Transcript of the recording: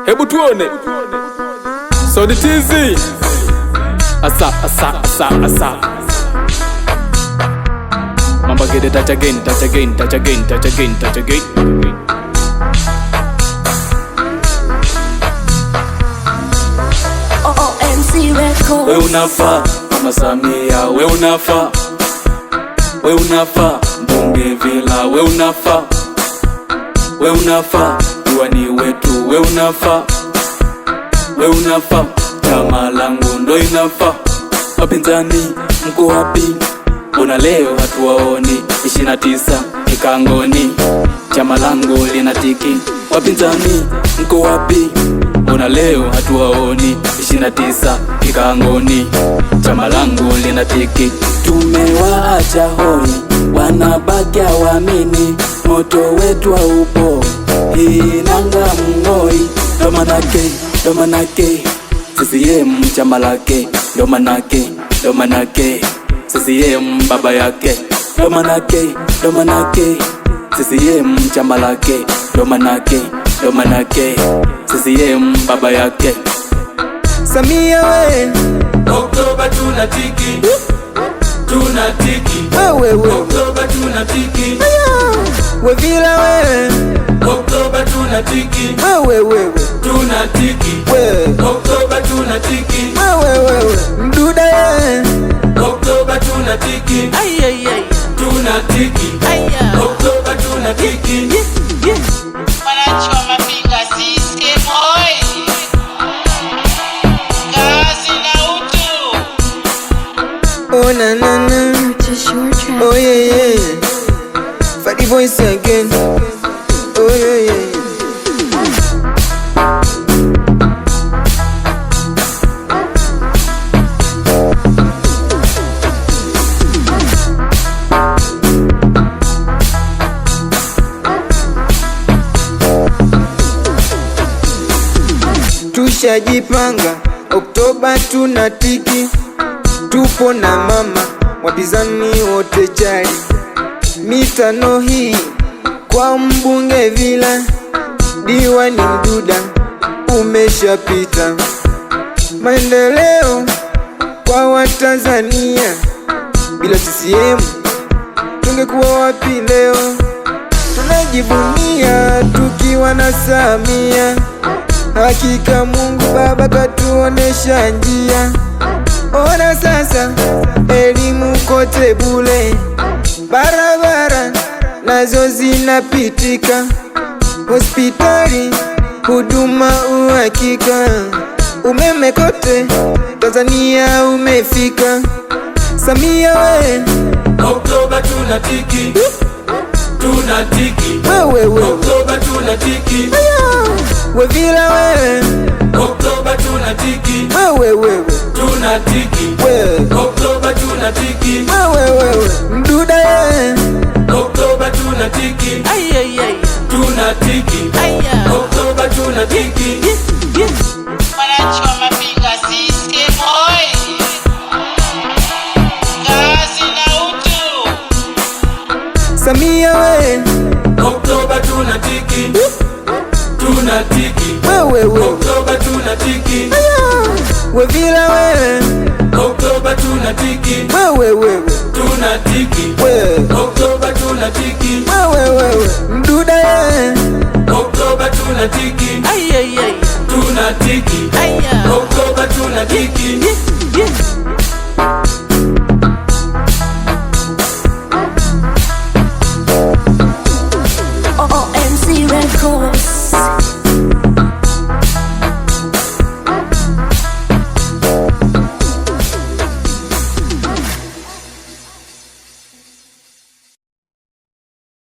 Hebu tuone Sodi TZ. Asa Mamba get it, touch again. OMC Records. We unafa Mama Samia, we unafa Mbunge Villa, we unafa Diwani wetu, we unafa chama langu ndo inafa. Wapinzani mko wapi? Mbona leo hatuwaoni? 29 Kikangoni, chama langu linatiki. Wapinzani mko wapi? Mbona leo hatuwaoni? 29 Kikangoni, chama langu linatiki. Tumewaacha hoi, wanabaki hawamini moto wetu haupo. Hii nanga mngoi, ndo manake CCM chama lake, ndo manake CCM baba yake, ndo manake CCM chama lake, ndo manake CCM baba yake. Samia we Oktoba tunatiki, wewe Oktoba tunatiki, we Villa we Oktoba tunatiki, wewe tunatiki, Oktoba tunatiki, wewe Mduda ye Oktoba tunatiki, tunatiki, Oktoba tunatiki. Wananchi wa Mafinga CCM oyee! Kazi na utu. oh na Purchase your track. oh yeah Fadi voice again oh yeah Tushajipanga, Oktoba tunatiki, tupo na mama, wapinzani wote chali. Mitano hii kwa mbunge Villa, diwani Mduda umeshapita. Maendeleo kwa Watanzania, bila CCM tungekuwa wapi leo? Tunajivunia tukiwa na Samia, hakika Mungu Baba katuonesha njia. Ona sasa elimu kote bure, barabara nazo zinapitika, hospitali huduma uhakika, umeme kote Tanzania umefika. Samia we Oktoba tunatiki, wewe Oktoba tunatiki, we Villa we Oktoba tunatiki, wewe tunatiki, Oktoba tunatiki, wewe Mduda ye Oktoba tunatiki, tunatiki, Oktoba tunatiki. Wananchi wa Mafinga CCM oyee! Kazi na utu. Samia we Oktoba tunatiki, tunatiki, wewe Oktoba tunatiki, we Villa we Oktoba tunatiki, wewe tunatiki, Oktoba tunatiki, wewe Mduda ye Oktoba tunatiki, tunatiki, Oktoba tunatiki.